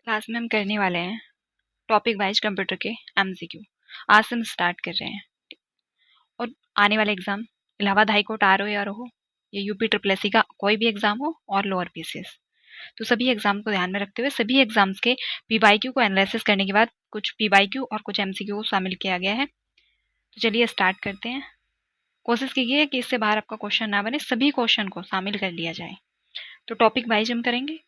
Class में हम करने वाले हैं टॉपिक वाइज कंप्यूटर के एमसीक्यू। आज से हम स्टार्ट कर रहे हैं। और आने वाले एग्जाम इलाहाबाद हाई कोर्ट आर हो या हो, या यूपी ट्रिपल एससी का कोई भी एग्जाम हो और लोअर पीसीएस, तो सभी एग्जाम को ध्यान में रखते हुए सभी एग्जाम्स के पीवाईक्यू को एनालिसिस करने के बाद कुछ पीवाईक्यू और कुछ एमसीक्यू को शामिल किया गया है। तो चलिए स्टार्ट करते हैं। कोशिश कीजिए कि इससे बाहर आपका क्वेश्चन ना बने, सभी क्वेश्चन को शामिल कर लिया जाए। तो टॉपिक वाइज हम करेंगे।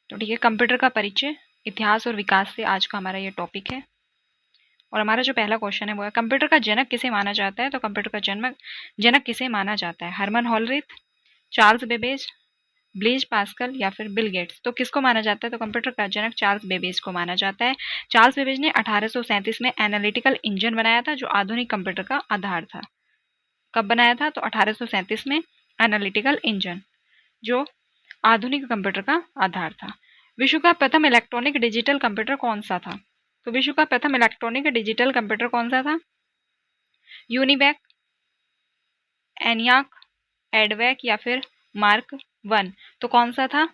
तो ठीक है, कंप्यूटर का परिचय, इतिहास और विकास से आज का हमारा ये टॉपिक है। और हमारा जो पहला क्वेश्चन है वो है, कंप्यूटर का जनक किसे माना जाता है? तो कंप्यूटर का जनक किसे माना जाता है? Herman Hollerith, Charles Babbage, Blaise Pascal या फिर बिल गेट्स? तो किसको माना जाता है? तो कंप्यूटर का जनक चार्ल्स बेबेज को माना जाता है। चार्ल्स बेबेज ने 1837 में एनालिटिकल इंजन बनाया था जो आधुनिक कंप्यूटर का आधार था। कब बनाया था? तो 1837 में एनालिटिकल इंजन जो आधुनिक कंप्यूटर का आधार था। विश्व का प्रथम इलेक्ट्रॉनिक डिजिटल कंप्यूटर कौन सा था? तो विश्व का प्रथम इलेक्ट्रॉनिक डिजिटल कंप्यूटर कौन सा था? यूनिवैक, एनियाक, एडवैक या फिर मार्क वन? तो कौन सा था?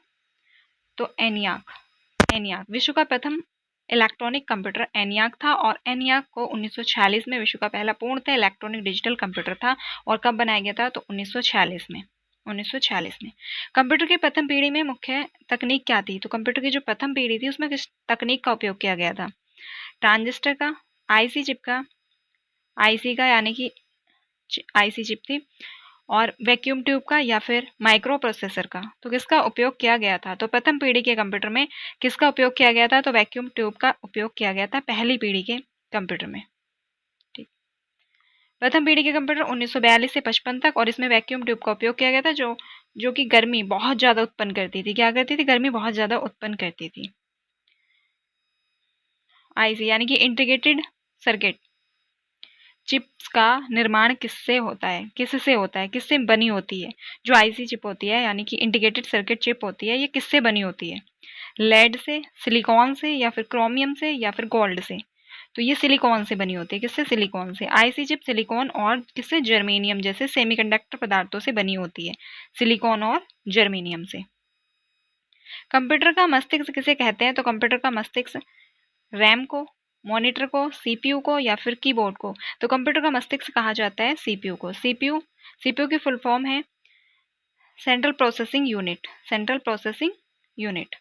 तो एनियाक विश्व का प्रथम इलेक्ट्रॉनिक कंप्यूटर एनियाक था। और एनियाक को 1946 में विश्व का पहला पूर्णतः इलेक्ट्रॉनिक डिजिटल कंप्यूटर था। और कब बनाया गया था? तो 1946 में। 1946 में। कंप्यूटर की प्रथम पीढ़ी में मुख्य तकनीक क्या थी? तो कंप्यूटर की जो प्रथम पीढ़ी थी उसमें किस तकनीक का उपयोग किया गया था? ट्रांजिस्टर का, आईसी चिप का, आईसी का यानी कि आईसी चिप थी, और वैक्यूम ट्यूब का या फिर माइक्रो प्रोसेसर का? तो किसका उपयोग किया गया था? तो प्रथम पीढ़ी के कंप्यूटर में किसका उपयोग किया गया था? तो वैक्यूम ट्यूब का उपयोग किया गया था पहली पीढ़ी के कंप्यूटर में। ठीक, प्रथम पीढ़ी के कंप्यूटर 1942 से 55 तक, और इसमें वैक्यूम ट्यूब का उपयोग किया गया था जो कि गर्मी बहुत ज़्यादा उत्पन्न करती थी। क्या करती थी? गर्मी बहुत ज़्यादा उत्पन्न करती थी। आईसी यानी कि इंटीग्रेटेड सर्किट चिप्स का निर्माण किससे होता है? किससे बनी होती है? जो आईसी चिप होती है यानी कि इंटीग्रेटेड सर्किट चिप होती है, ये किससे बनी होती है? लेड से, सिलिकॉन से या फिर क्रोमियम से या फिर गोल्ड से? तो ये सिलिकॉन से बनी होती है। किससे? सिलिकॉन से। आईसी चिप सिलिकॉन और किससे? जर्मेनियम जैसे सेमीकंडक्टर पदार्थों से बनी होती है। सिलिकॉन और जर्मेनियम से। कंप्यूटर का मस्तिष्क किसे कहते हैं? तो कंप्यूटर का मस्तिष्क रैम को, मॉनिटर को, सीपीयू को या फिर कीबोर्ड को? तो कंप्यूटर का मस्तिष्क कहा जाता है सीपीयू को। सीपीयू की फुल फॉर्म है central processing unit. Central processing unit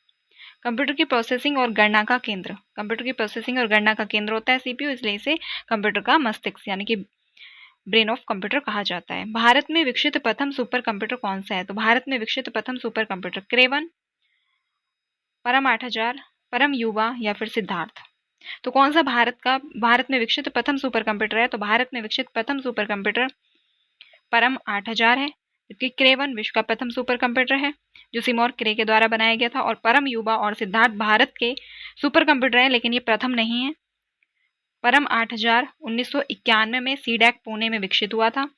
computer की प्रोसेसिंग और गणना का केंद्र। कंप्यूटर की प्रोसेसिंग और गणना का केंद्र होता है सीपीयू, इसलिए इसे कंप्यूटर का मस्तिष्क यानी कि ब्रेन ऑफ कंप्यूटर कहा जाता है। भारत में विकसित प्रथम सुपर कंप्यूटर कौन सा है? तो भारत में विकसित प्रथम सुपर कंप्यूटर क्रेवन, परम 8000, परम युवा या फिर सिद्धार्थ? तो कौन सा भारत में विकसित प्रथम सुपर कंप्यूटर है? तो भारत में विकसित प्रथम सुपर कंप्यूटर परम 8000 है, जबकि क्रेवन विश्व का प्रथम सुपर कंप्यूटर है जो सिमोर क्रे के द्वारा बनाया गया था। और परम युवा और सिद्धार्थ भारत के सुपर कंप्यूटर है, लेकिन ये प्रथम नहीं है। परम 8000 1991 में सीडैक पुणे में विकसित हुआ था।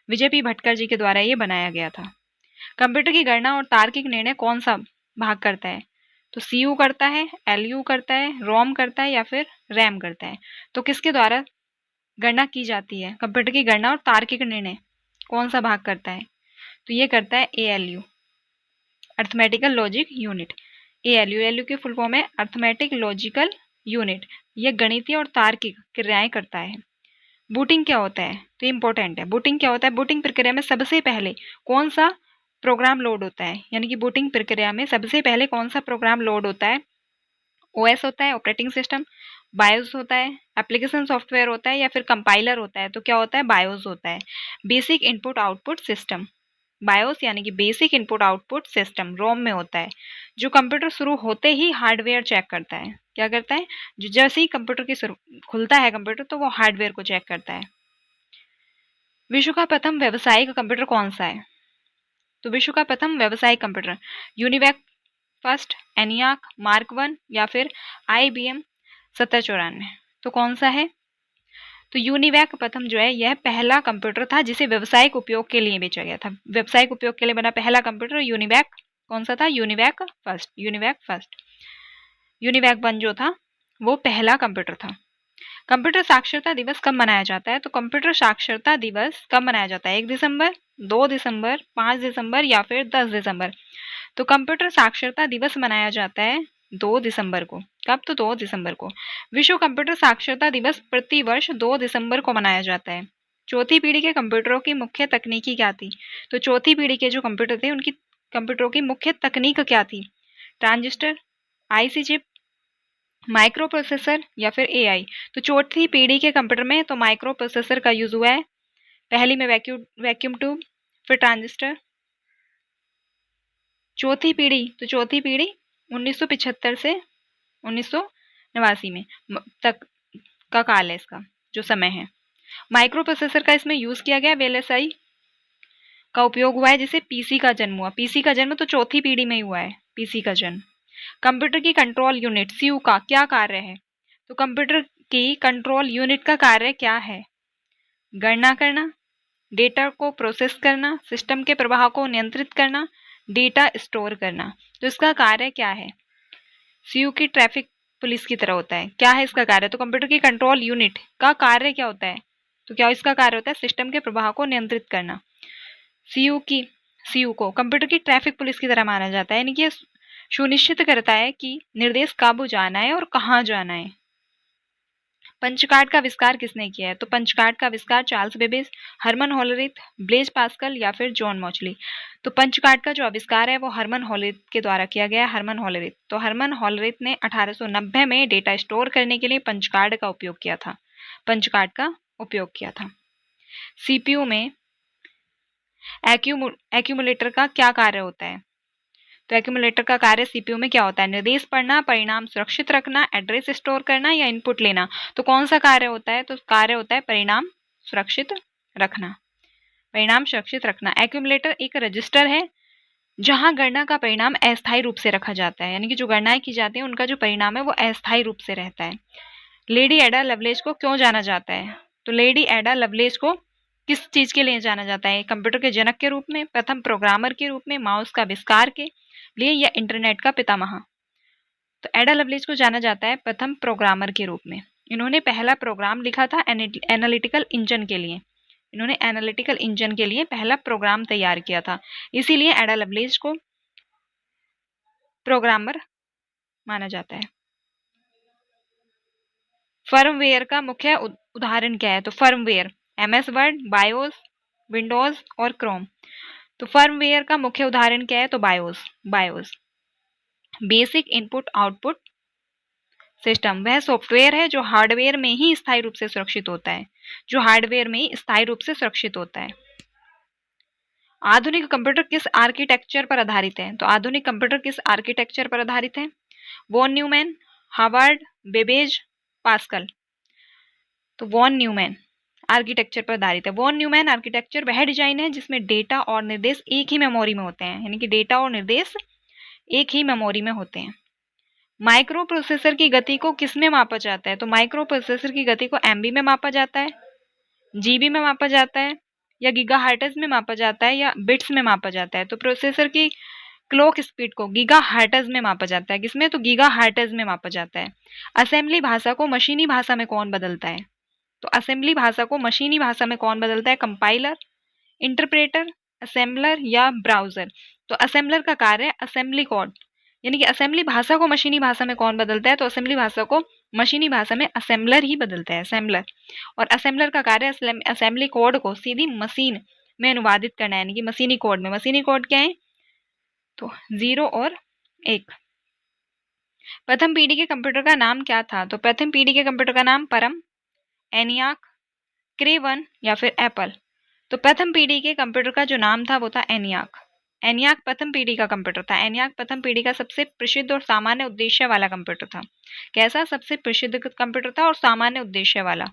विजय पी भटकर जी के द्वारा ये बनाया गया था। कंप्यूटर की गणना और तार्किक निर्णय कौन सा भाग करता है? तो सीयू करता है, एलयू करता है, रोम करता है या फिर रैम करता है? तो किसके द्वारा गणना की जाती है? कंप्यूटर की गणना और तार्किक निर्णय कौन सा भाग करता है? तो ये करता है ALU, arithmetical logic unit. ALU की फुल फॉर्म है अर्थमेटिक लॉजिकल यूनिट। यह गणितीय और तार्किक क्रियाएं करता है। बूटिंग क्या होता है? तो इंपॉर्टेंट है। बूटिंग क्या होता है? बूटिंग प्रक्रिया में सबसे पहले कौन सा प्रोग्राम लोड होता है? यानी कि बूटिंग प्रक्रिया में सबसे पहले कौन सा प्रोग्राम लोड होता है? ओएस होता है, ऑपरेटिंग सिस्टम, बायोस होता है, एप्लीकेशन सॉफ्टवेयर होता है या फिर कंपाइलर होता है? तो क्या होता है? बायोस होता है। Basic input output system, BIOS यानी कि बेसिक इनपुट आउटपुट सिस्टम रोम में होता है, जो कंप्यूटर शुरू होते ही हार्डवेयर चेक करता है। क्या करता है? जो जैसे ही कंप्यूटर की खुलता है कंप्यूटर, तो वो हार्डवेयर को चेक करता है। विश्व का प्रथम व्यावसायिक कंप्यूटर कौन सा है? तो विश्व का प्रथम व्यावसायिक computer UNIVAC first, ENIAC, mark one या फिर IBM 7094? तो कौन सा है? तो यूनिवैक प्रथम जो है यह पहला कंप्यूटर था जिसे व्यावसायिक उपयोग के लिए बेचा गया था। व्यावसायिक उपयोग के लिए बना पहला कंप्यूटर यूनिवैक कौन सा था? UNIVAC first. यूनिवैक वन जो था वो पहला कंप्यूटर था। कंप्यूटर साक्षरता दिवस कब मनाया जाता है? तो कंप्यूटर साक्षरता दिवस कब मनाया जाता है? 1 दिसंबर, 2 दिसंबर, 5 दिसंबर या फिर 10 दिसंबर? तो कंप्यूटर साक्षरता दिवस मनाया जाता है 2 दिसंबर को। कब? तो 2 दिसंबर को। विश्व कंप्यूटर साक्षरता दिवस प्रतिवर्ष 2 दिसंबर को मनाया जाता है। चौथी पीढ़ी के कंप्यूटरों की मुख्य तकनीकी क्या थी? तो चौथी पीढ़ी के जो कंप्यूटर थे उनकी कंप्यूटरों की मुख्य तकनीक क्या थी? Transistor, IC chip, micro processor या फिर एआई। तो चौथी पीढ़ी के कंप्यूटर में तो माइक्रो प्रोसेसर का यूज हुआ है। पहली में वैक्यूम ट्यूब, फिर ट्रांजिस्टर। चौथी पीढ़ी, तो चौथी पीढ़ी 1975 से 1989 में तक का काल है, इसका जो समय है। माइक्रो प्रोसेसर का इसमें यूज किया गया, वीएलएसआई का उपयोग हुआ है, जिससे पीसी का जन्म हुआ। पीसी का जन्म तो चौथी पीढ़ी में ही हुआ है, पीसी का जन्म। कंप्यूटर की कंट्रोल यूनिट सीयू का क्या कार्य है? तो कंप्यूटर की कंट्रोल यूनिट का कार्य क्या है? गणना करना, डेटा को प्रोसेस करना, सिस्टम के प्रवाह को नियंत्रित करना, डेटा स्टोर करना। तो इसका कार्य क्या है? सीयू की ट्रैफिक पुलिस की तरह होता है। क्या है इसका कार्य? तो कंप्यूटर की कंट्रोल यूनिट का कार्य क्या होता है? तो क्या इसका कार्य होता है? सिस्टम के प्रवाह को नियंत्रित करना। सीयू को कंप्यूटर की ट्रैफिक पुलिस की तरह माना जाता है, यानी कि यह सुनिश्चित करता है कि निर्देश कब जाना है और कहाँ जाना है। पंचकार्ड का आविष्कार किसने किया है? तो पंचकार्ड का आविष्कार Charles Babbage, Herman Hollerith, Blaise Pascal या फिर जॉन मॉचली। तो पंचकार्ड का जो आविष्कार है वो हरमन होलरिथ के द्वारा किया गया है, हरमन होलरिथ। तो हरमन होलरिथ ने 1890 में डेटा स्टोर करने के लिए पंचकार्ड का उपयोग किया था। पंचकार्ड का उपयोग किया था। सीपीयू में एक्यूमुलेटर का क्या कार्य होता है? तो एक्यूमुलेटर का कार्य सीपीयू में क्या होता है? निर्देश पढ़ना, परिणाम सुरक्षित रखना, एड्रेस स्टोर करना या इनपुट लेना। तो कौन सा कार्य होता है? तो कार्य होता है परिणाम सुरक्षित रखना। परिणाम सुरक्षित रखना। एक्यूमुलेटर एक रजिस्टर है जहां गणना का परिणाम अस्थायी रूप से रखा जाता है, यानी कि जो गणनाएं की जाती है उनका जो परिणाम है वो अस्थायी रूप से रहता है। लेडी एडा लवलेज को क्यों जाना जाता है? तो लेडी एडा लवलेज को किस चीज के लिए जाना जाता है? कंप्यूटर के जनक के रूप में, प्रथम प्रोग्रामर के रूप में, माउस का आविष्कार के लिए या इंटरनेट का पितामह। तो एडा लवलेज को जाना जाता है प्रथम प्रोग्रामर के रूप में। इन्होंने पहला प्रोग्राम लिखा था एनालिटिकल इंजन के लिए। इन्होंने एनालिटिकल इंजन के लिए पहला प्रोग्राम तैयार किया था, इसीलिए एडा लवलेज को प्रोग्रामर माना जाता है। फर्मवेयर का मुख्य उदाहरण क्या है? तो firmware MS word, BIOS, Windows और क्रोम। तो फर्मवेयर का मुख्य उदाहरण क्या है? तो BIOS. Basic input output system वह सॉफ्टवेयर है जो हार्डवेयर में ही स्थायी रूप से सुरक्षित होता है, जो हार्डवेयर में ही स्थायी रूप से सुरक्षित होता है। आधुनिक कंप्यूटर किस आर्किटेक्चर पर आधारित है? तो आधुनिक कंप्यूटर किस आर्किटेक्चर पर आधारित है? Von Neumann, Harvard, Babbage, Pascal. तो वॉन न्यूमैन आर्किटेक्चर पर आधारित है। वॉन न्यूमैन आर्किटेक्चर वह डिजाइन है जिसमें डेटा और निर्देश एक ही मेमोरी में होते हैं, यानी कि डेटा और निर्देश एक ही मेमोरी में होते हैं। माइक्रो प्रोसेसर की गति को किस में मापा जाता है? तो माइक्रो प्रोसेसर की गति को एमबी में मापा जाता है, जीबी में मापा जाता है, या गीगाहर्ट्ज में मापा जाता है, या बिट्स में मापा जाता है। तो प्रोसेसर की क्लॉक स्पीड को गीगाहर्ट्ज में मापा जाता है। किसमें? तो गीगाहर्ट्ज में मापा जाता है। असेंबली भाषा को मशीनी भाषा में कौन बदलता है? तो असेंबली भाषा को मशीनी भाषा में कौन बदलता है? कंपाइलर, इंटरप्रेटर, असेंबलर या ब्राउजर। तो असेंबलर का कार्य असेंबली कोड, यानी कि असेंबली भाषा को मशीनी भाषा में कौन बदलता है? तो असेंबली भाषा को मशीनी भाषा में असेंबलर ही बदलता है, असेंबलर। और असेंबलर का कार्य असेंबली कोड को सीधी मशीन में अनुवादित करना है, यानी कि मशीनी कोड में। मशीनी कोड क्या है? तो 0 और 1। प्रथम पीढ़ी के कंप्यूटर का नाम क्या था? तो प्रथम पीढ़ी के कंप्यूटर का नाम परम, एनियाक, क्रेवन या फिर एप्पल। तो प्रथम पीढ़ी के कंप्यूटर का जो नाम था वो था एनियाक। एनियाक प्रथम पीढ़ी का कंप्यूटर था। एनियाक प्रथम पीढ़ी का सबसे प्रसिद्ध और सामान्य उद्देश्य वाला कंप्यूटर था। कैसा? सबसे प्रसिद्ध कंप्यूटर था और सामान्य उद्देश्य वाला।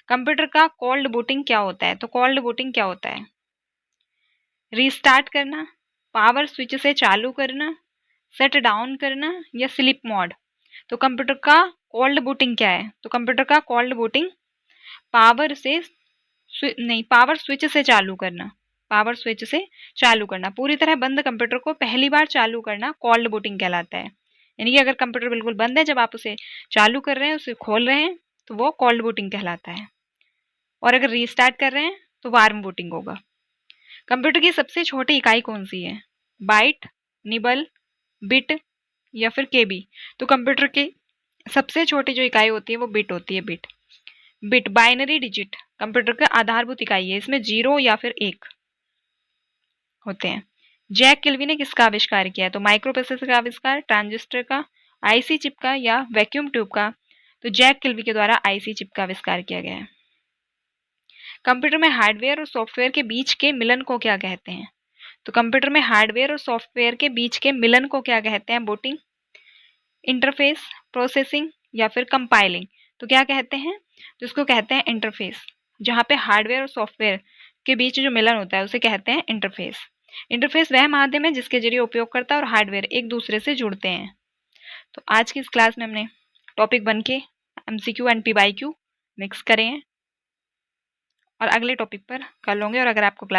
कंप्यूटर का कोल्ड बूटिंग क्या होता है? तो कोल्ड बूटिंग क्या होता है? रीस्टार्ट करना, पावर स्विच से चालू करना, शट डाउन करना या स्लीप मोड। तो कंप्यूटर का कोल्ड बूटिंग क्या है? तो कंप्यूटर का कोल्ड बूटिंग पावर स्विच से चालू करना, पावर स्विच से चालू करना। पूरी तरह बंद कंप्यूटर को पहली बार चालू करना कोल्ड बूटिंग कहलाता है। यानी कि अगर कंप्यूटर बिल्कुल बंद है, जब आप उसे चालू कर रहे हैं, उसे खोल रहे हैं, तो वो कोल्ड बूटिंग कहलाता है। और अगर रीस्टार्ट कर रहे हैं तो वार्म बूटिंग होगा। कंप्यूटर की सबसे छोटी इकाई कौन सी है? बाइट, निबल, बिट या फिर केबी। तो कंप्यूटर की सबसे छोटी जो इकाई होती है वो बिट होती है, bit. Bit binary digit computer का आधारभूत इकाई है, इसमें 0 या फिर 1 होते हैं। जैक किल्वी ने किसका आविष्कार किया है? तो माइक्रोप्रोसेसर का आविष्कार, ट्रांजिस्टर का, आईसी चिप का या वैक्यूम ट्यूब का? तो जैक किल्वी के द्वारा आईसी चिप का आविष्कार किया गया है। कंप्यूटर में हार्डवेयर और सॉफ्टवेयर के बीच के मिलन को क्या कहते हैं? तो कंप्यूटर में हार्डवेयर और सॉफ्टवेयर के बीच के मिलन को क्या कहते हैं? बूटिंग, इंटरफेस, प्रोसेसिंग या फिर कंपाइलिंग? तो क्या कहते हैं? तो इसको कहते हैं इंटरफेस। जहाँ पे हार्डवेयर और सॉफ्टवेयर के बीच जो मिलन होता है उसे कहते हैं इंटरफेस। इंटरफेस वह माध्यम है जिसके जरिए उपयोगकर्ता और हार्डवेयर एक दूसरे से जुड़ते हैं। तो आज की इस क्लास में हमने टॉपिक 1 के MCQ एंड PYQ मिक्स करे हैं और अगले टॉपिक पर कर लेंगे। और अगर आपको क्लास